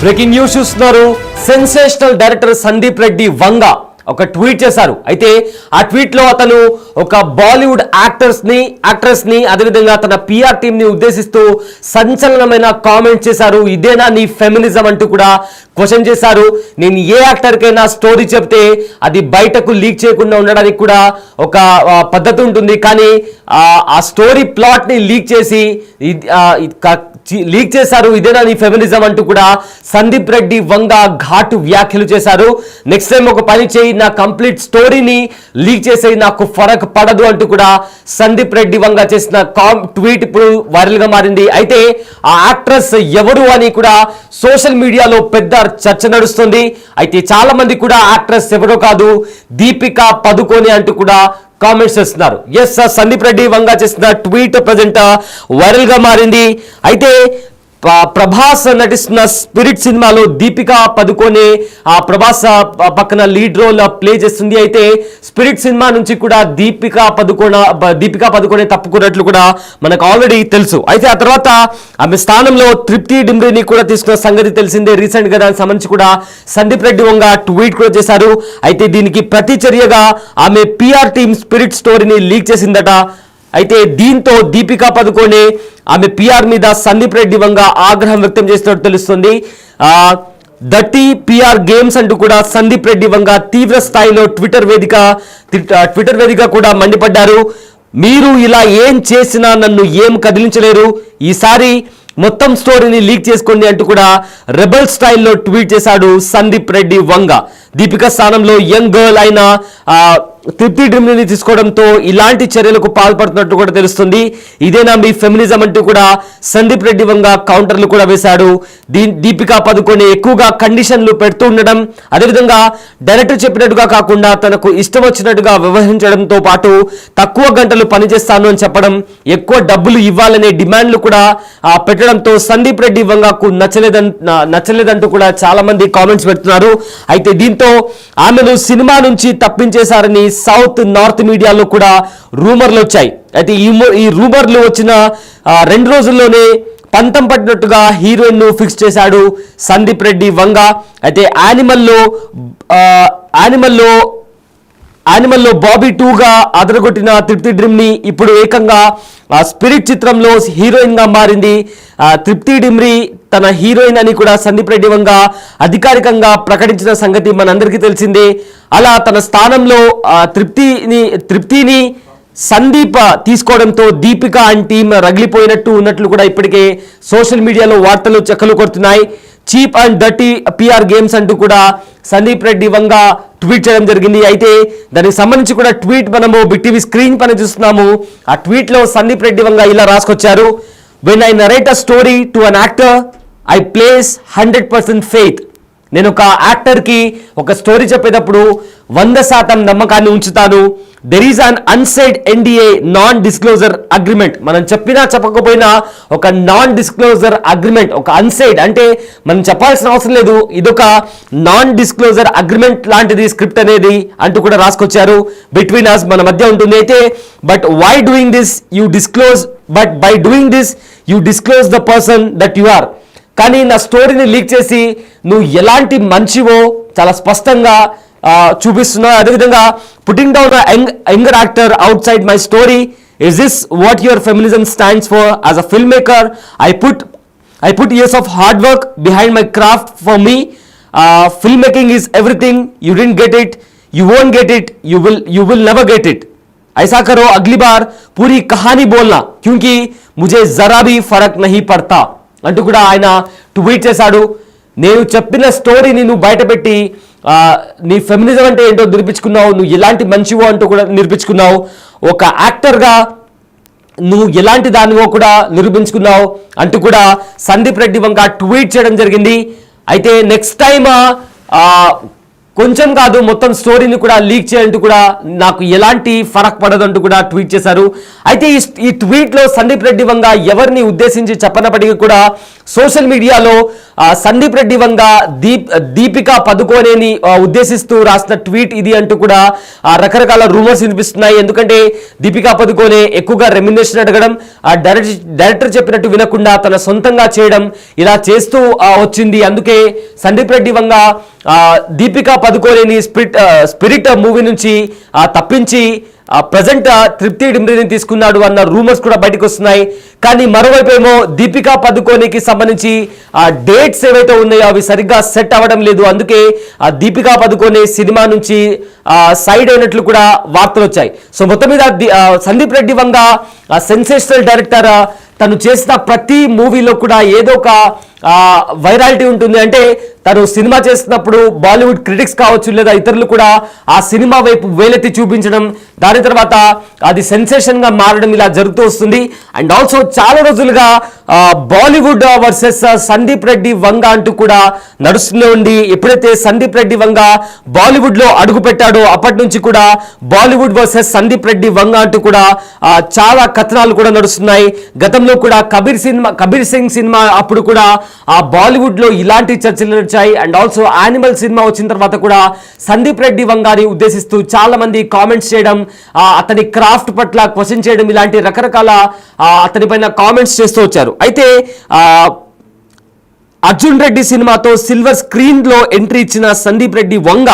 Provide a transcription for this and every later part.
Breaking news చూస్తున్నారు. Sensational director Sandeep Reddy వంగ ఒక tweet చేశారు. అయితే ఆ ట్వీట్ లో అతను ఒక బాలీవుడ్ యాక్ట్రెస్ ని అదేవిధంగా తన పిఆర్ టీమ్ ని ఉద్దేశిస్తూ సంచలనమైన కామెంట్ చేశారు. ఇదేనా నీ ఫెమినిజం అంటూ కూడా క్వశ్చన్ చేశారు. నేను ఏ యాక్టర్ కైనా స్టోరీ చెప్తే అది బయటకు లీక్ చేయకుండా ఉండడానికి కూడా ఒక పద్ధతి ఉంటుంది, కానీ ఆ స్టోరీ ప్లాట్ ని లీక్ చేశారు. ఇదేనా నీ ఫెమినిజం అంటూ కూడా సందీప్ రెడ్డి వంగ ఘాటు వ్యాఖ్యలు చేశారు. నెక్స్ట్ టైం ఒక పని చేయి, నా కంప్లీట్ స్టోరీని లీక్ చేసేది, నాకు ఫరక్ పడదు అంటూ కూడా సందీప్ రెడ్డి వంగ చేసిన ట్వీట్ ఇప్పుడు వైరల్ గా మారింది. అయితే ఆ యాక్ట్రెస్ ఎవరు అని కూడా సోషల్ మీడియాలో పెద్ద చర్చ నడుస్తుంది. అయితే చాలా మంది కూడా యాక్ట్రెస్ ఎవరో కాదు, దీపికా పదుకోనే అంటూ కూడా కామెంట్స్ చేస్తున్నారు. ఎస్, సందీప్ రెడ్డి వంగ చేసిన ట్వీట్ ప్రజెంట్ వైరల్ గా మారింది. అయితే ప్రభాస్ నటిస్తున్న స్పిరిట్ సినిమాలో దీపికా పదుకోనే ఆ ప్రభాస్ పక్కన లీడ్ రోల్ ప్లే చేస్తుంది. అయితే స్పిరిట్ సినిమా నుంచి కూడా దీపికా పదుకోనే తప్పుకున్నట్లు కూడా మనకు ఆల్రెడీ తెలుసు. అయితే ఆ తర్వాత ఆమె స్థానంలో తృప్తి డిమ్రీని కూడా తీసుకున్న సంగతి తెలిసిందే. రీసెంట్ గా దానికి సంబంధించి కూడా సందీప్ రెడ్డి వంగ ట్వీట్ కూడా చేశారు. అయితే దీనికి ప్రతిచర్యగా ఆమె పిఆర్ టీమ్ స్పిరిట్ స్టోరీని లీక్ చేసిందట. అయితే దీంతో దీపికా పదుకోనే ఆమె పిఆర్ మీద సందీప్ రెడ్డి వంగ ఆగ్రహం వ్యక్తం చేసినట్టు తెలుస్తుంది. దట్టి పిఆర్ గేమ్స్ అంటూ కూడా సందీప్ రెడ్డి వంగ తీవ్ర స్థాయిలో ట్విట్టర్ వేదిక కూడా మండిపడ్డారు. మీరు ఇలా ఏం చేసినా నన్ను ఏం కదిలించలేరు, ఈసారి మొత్తం స్టోరీని లీక్ చేసుకోండి అంటూ కూడా రెబల్ స్టైల్లో ట్వీట్ చేశాడు సందీప్ రెడ్డి వంగ. దీపిక స్థానంలో యంగ్ గర్ల్ అయిన తృప్తి డ్రీమ్ని తీసుకోవడంతో ఇలాంటి చర్యలకు పాల్పడుతున్నట్టు కూడా తెలుస్తుంది. ఇదేనా మీ ఫెమినిజం అంటూ కూడా సందీప్ రెడ్డి వంగ కౌంటర్లు కూడా వేశాడు. దీపికా పదుకోనే ఎక్కువగా కండిషన్లు పెడుతూ ఉండడం, అదేవిధంగా డైరెక్టర్ చెప్పినట్టుగా కాకుండా తనకు ఇష్టం వచ్చినట్టుగా వ్యవహరించడంతో పాటు తక్కువ గంటలు పనిచేస్తాను అని చెప్పడం, ఎక్కువ డబ్బులు ఇవ్వాలనే డిమాండ్లు కూడా పెట్టడంతో సందీప్ రెడ్డి వంగకు నచ్చలేదంటూ కూడా చాలా మంది కామెంట్స్ పెడుతున్నారు. అయితే దీంతో ఆమెను సినిమా నుంచి తప్పించేశారని సౌత్ నార్త్ మీడియాలో కూడా రూమర్లు వచ్చాయి. అయితే ఈ రూమర్లు వచ్చిన 2 రోజుల్లోనే పంతం పట్టినట్టుగా హీరోయిన్ ను ఫిక్స్ చేశాడు సందీప్ రెడ్డి వంగ. అయితే యానిమల్లో బాబీ 2గా అదరగొట్టిన తృప్తి డ్రీమ్ ని ఇప్పుడు ఏకంగా స్పిరిట్ చిత్రంలో హీరోయిన్ గా మారింది. తృప్తి డిమ్రీ తన హీరోయిన్ అని కూడా సందీప్ రెడ్డి వంగ అధికారికంగా ప్రకటించిన సంగతి మనందరికీ తెలిసిందే. అలా తన స్థానంలో తృప్తిని సందీప్ తీసుకోవడంతో దీపిక అండ్ టీమ్ ఉన్నట్లు కూడా ఇప్పటికే సోషల్ మీడియాలో వార్తలు చెక్కలు కొడుతున్నాయి. Cheap and dirty PR games అంటూ కూడా సందీప్ రెడ్డి వంగ ట్వీట్ చేయడం జరిగింది. అయితే దానికి సంబంధించి కూడా ట్వీట్ మనము బిగ్ టీవీ స్క్రీన్ పైన చూస్తున్నాము. ఆ ట్వీట్ లో సందీప్ రెడ్డి వంగ ఇలా రాసుకొచ్చారు. When I narrate a story to an actor I place 100% faith. నేను ఒక యాక్టర్కి ఒక స్టోరీ చెప్పేటప్పుడు 100% నమ్మకాన్ని ఉంచుతాను. There is an unsaid NDA non disclosure agreement. మనం చెప్పినా చెప్పకపోయినా ఒక నాన్ డిస్క్లోజర్ అగ్రిమెంట్, ఒక అన్సైడ్ అంటే మనం చెప్పాల్సిన అవసరం లేదు, ఇదొక నాన్ డిస్క్లోజర్ అగ్రిమెంట్ లాంటిది స్క్రిప్ట్ అనేది అంటూ కూడా రాసుకొచ్చారు. బిట్వీన్ అస్, మన మధ్య ఉంటుంది. అయితే but by doing this you disclose, but by doing this you disclose the person that you are. కానీ నా స్టోరీని లీక్ చేసి నువ్వు ఎలాంటి మనిషివో చాలా స్పష్టంగా చూపిస్తున్నావు. అదేవిధంగా putting down younger actor out side my story, is this what your feminism stands for? As a film maker I put years of hard work behind my craft. For me, filmmaking is everything. You didn't get it, you won't get it, you will never get it. ऐसा करो अगली बार पूरी कहानी बोलना क्योंकि मुझे जरा भी फर्क नहीं पड़ता అంటూ కూడా ఆయన ట్వీట్ చేశాడు. నేను చెప్పిన స్టోరీని నువ్వు బయటపెట్టి నీ ఫెమినిజం అంటే ఏంటో నిరూపించుకున్నావు, నువ్వు ఎలాంటి మనిషివో అంటూ కూడా నిరూపించుకున్నావు, ఒక యాక్టర్గా నువ్వు ఎలాంటి దానివో కూడా నిరూపించుకున్నావు అంటూ కూడా సందీప్ రెడ్డి వంగ ట్వీట్ చేయడం జరిగింది. అయితే నెక్స్ట్ టైం కొంచెం కాదు మొత్తం స్టోరీని కూడా లీక్ చేయంటూ కూడా నాకు ఎలాంటి ఫరక్ పడదంటూ కూడా ట్వీట్ చేశారు. అయితే ఈ ట్వీట్లో సందీప్ రెడ్డి వంగ ఎవరిని ఉద్దేశించి చెప్పనప్పటికీ కూడా సోషల్ మీడియాలో సందీప్ రెడ్డి వంగ దీపికా పదుకోనేని ఉద్దేశిస్తూ రాసిన ట్వీట్ ఇది అంటూ కూడా రకరకాల రూమర్స్ వినిపిస్తున్నాయి. ఎందుకంటే దీపికా పదుకోనే ఎక్కువగా రెమ్యునరేషన్ అడగడం, డైరెక్టర్ చెప్పినట్టు వినకుండా తన సొంతంగా చేయడం, ఇలా చేస్తూ వచ్చింది. అందుకే సందీప్ రెడ్డి వంగ దీపికా పదుకోనేని స్పిరిట్ మూవీ నుంచి తప్పించి ప్రజెంట్ తృప్తి డిమ్రీని తీసుకున్నాడు అన్న రూమర్స్ కూడా బయటకు వస్తున్నాయి. కానీ మరోవైపు ఏమో దీపికా పదుకోనికి సంబంధించి డేట్స్ ఏవైతే ఉన్నాయో అవి సరిగ్గా సెట్ అవ్వడం లేదు. అందుకే దీపికా పదుకోనే సినిమా నుంచి సైడ్ అయినట్లు కూడా వార్తలు వచ్చాయి. సో మొత్తం మీద సందీప్ రెడ్డి వంగ సెన్సేషనల్ డైరెక్టర్, తను చేసిన ప్రతి మూవీలో కూడా ఏదో ఒక వైరాలిటీ ఉంటుంది. అంటే తను సినిమా చేస్తున్నప్పుడు బాలీవుడ్ క్రిటిక్స్ కావచ్చు లేదా ఇతరులు కూడా ఆ సినిమా వైపు వేలెత్తి చూపించడం, దాని తర్వాత అది సెన్సేషన్ గా మారడం ఇలా జరుగుతూ వస్తుంది. అండ్ ఆల్సో చాలా రోజులుగా బాలీవుడ్ వర్సెస్ సందీప్ రెడ్డి వంగ అంటూ కూడా నడుస్తూనే ఉంది. ఎప్పుడైతే సందీప్ రెడ్డి వంగ బాలీవుడ్ లో అడుగు పెట్టాడో అప్పటి నుంచి కూడా బాలీవుడ్ వర్సెస్ సందీప్ రెడ్డి వంగ అంటూ కూడా చాలా కథనాలు కూడా నడుస్తున్నాయి. గతంలో కూడా కబీర్ సింగ్ సినిమా అప్పుడు కూడా ఆ బాలీవుడ్ లో ఇలాంటి చర్చలు వచ్చాయి. అండ్ ఆల్సో యానిమల్ సినిమా వచ్చిన తర్వాత కూడా సందీప్ రెడ్డి వంగాని ఉద్దేశిస్తూ చాలా మంది కామెంట్స్ చేయడం, అతని క్రాఫ్ట్ పట్ల క్వశ్చన్ చేయడం, ఇలాంటి రకరకాల అతని పైన కామెంట్స్ చేస్తూ వచ్చారు. అయితే అర్జున్ రెడ్డి సినిమాతో సిల్వర్ స్క్రీన్ లో ఎంట్రీ ఇచ్చిన సందీప్ రెడ్డి వంగ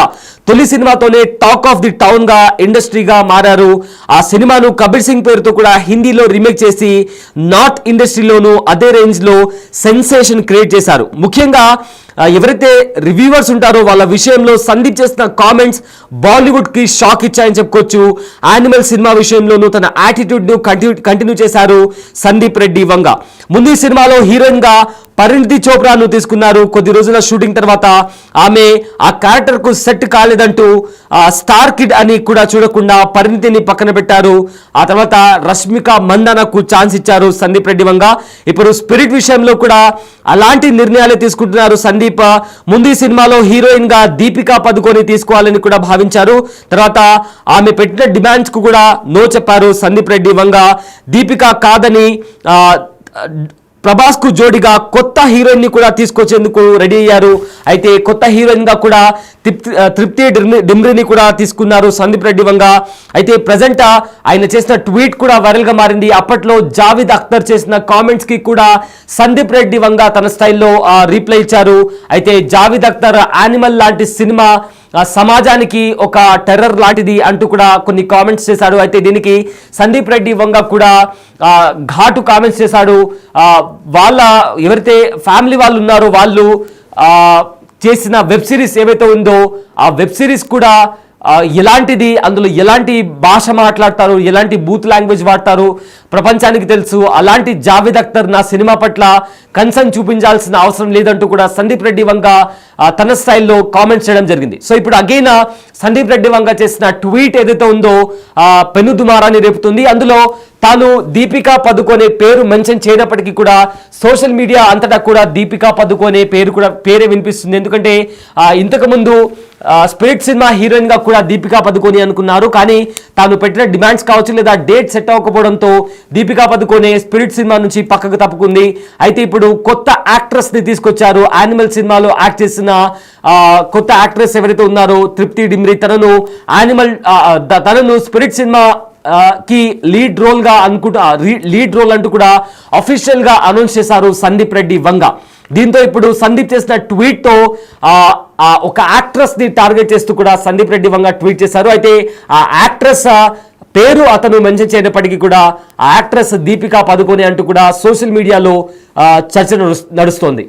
తొలి సినిమాతోనే టాక్ ఆఫ్ ది టౌన్ గా ఇండస్ట్రీగా మారారు. ఆ సినిమాను కబీర్ సింగ్ పేరుతో కూడా హిందీలో రీమేక్ చేసి నార్త్ ఇండస్ట్రీలోనూ అదే రేంజ్ లో సెన్సేషన్ క్రియేట్ చేశారు. ముఖ్యంగా ఎవరైతే రివ్యూవర్స్ ఉంటారో వాళ్ళ విషయంలో సందీప్ చేసిన కామెంట్స్ బాలీవుడ్ కి షాక్ ఇచ్చాయని చెప్పుకోవచ్చు. యానిమల్ సినిమా విషయంలోనూ తన యాటిట్యూడ్ ను కంటిన్యూ చేశారు సందీప్ రెడ్డి వంగ. ముందు ఈ సినిమాలో హీరోయిన్ గా పరిణితి చోప్రాను తీసుకున్నారు. కొద్ది రోజుల షూటింగ్ తర్వాత ఆమె ఆ క్యారెక్టర్ కు సెట్ కాలేదంటూ స్టార్ కిడ్ అని కూడా చూడకుండా పరిణితిని పక్కన పెట్టారు. ఆ తర్వాత రష్మిక మందనకు ఛాన్స్ ఇచ్చారు సందీప్ రెడ్డి వంగ. ఇప్పుడు స్పిరిట్ విషయంలో కూడా అలాంటి నిర్ణయాలే తీసుకుంటున్నారు సందీప్. ముందు ఈ సినిమాలో హీరోయిన్ గా దీపికా పదుకోని తీసుకోవాలని కూడా భావించారు. తర్వాత ఆమె పెట్టిన డిమాండ్స్ కు కూడా నో చెప్పారు సందీప్ రెడ్డి వంగ. దీపికా కాదని ప్రభాస్ కు జోడిగా కొత్త హీరోయిన్ ని కూడా తీసుకొచ్చేందుకు రెడీ అయ్యారు. అయితే కొత్త హీరోయిన్ గా కూడా తృప్తి డిమ్రీని కూడా తీసుకున్నారు సందీప్ రెడ్డి వంగ. అయితే ప్రజెంట్ ఆయన చేసిన ట్వీట్ కూడా వైరల్ గా మారింది. అప్పట్లో జావేద్ అఖ్తర్ చేసిన కామెంట్స్ కి కూడా సందీప్ రెడ్డి వంగ తన స్టైల్లో రీప్లై ఇచ్చారు. అయితే జావేద్ అఖ్తర్ యానిమల్ లాంటి సినిమా సమాజానికి ఒక టెర్రర్ లాంటిది అంటూ కూడా కొన్ని కామెంట్స్ చేశాడు. అయితే దీనికి సందీప్ రెడ్డి వంగ కూడా ఘాటు కామెంట్స్ చేశాడు. వాళ్ళ ఎవరైతే ఫ్యామిలీ వాళ్ళు ఉన్నారో వాళ్ళు చేసిన వెబ్ సిరీస్ ఏవైతే ఉందో ఆ వెబ్ సిరీస్ కూడా ఎలాంటిది, అందులో ఎలాంటి భాష మాట్లాడతారు, ఎలాంటి బూత్ లాంగ్వేజ్ వాడతారు ప్రపంచానికి తెలుసు. అలాంటి జావేద్ అఖ్తర్ నా సినిమా పట్ల కన్సర్న్ చూపించాల్సిన అవసరం లేదంటూ కూడా సందీప్ రెడ్డి వంగ తన స్టైల్లో కామెంట్స్ చేయడం జరిగింది. సో ఇప్పుడు అగైన్ సందీప్ రెడ్డి వంగ చేసిన ట్వీట్ ఏదైతే ఉందో పెనుదుమారాన్ని రేపుతుంది. అందులో తాను దీపికా పదుకోనే పేరు మెన్షన్ చేయనప్పటికీ కూడా సోషల్ మీడియా అంతటా కూడా దీపికా పదుకోనే పేరే వినిపిస్తుంది. ఎందుకంటే ఇంతకుముందు స్పిరిట్ సినిమా హీరోయిన్ గా కూడా దీపికా పదుకోని అనుకున్నారు. కానీ తాను పెట్టిన డిమాండ్స్ కావచ్చు లేదా డేట్ సెట్ అవ్వకపోవడంతో దీపికా పదుకోనే స్పిరిట్ సినిమా నుంచి పక్కకు తప్పుకుంది. అయితే ఇప్పుడు కొత్త యాక్ట్రెస్ ని తీసుకొచ్చారు. యానిమల్ సినిమాలో యాక్ట్ చేసిన కొత్త యాక్ట్రెస్ ఎవరైతే ఉన్నారో తృప్తి డిమ్రీ, తనను స్పిరిట్ సినిమా కి లీడ్ రోల్ అంటూ కూడా అఫీషియల్ గా అనౌన్స్ చేశారు సందీప్ రెడ్డి వంగ. దీంతో ఇప్పుడు సందీప్ చేసిన ట్వీట్ తో ఒక యాక్ట్రెస్ ని టార్గెట్ చేస్తూ కూడా సందీప్ రెడ్డి వంగ ట్వీట్ చేశారు. అయితే ఆ యాక్ట్రెస్ పేరు అతను మెన్షన్ చేయనప్పటికీ కూడా ఆ యాక్ట్రెస్ దీపికా పదుకోనే అంటూ కూడా సోషల్ మీడియాలో చర్చ నడుస్తోంది.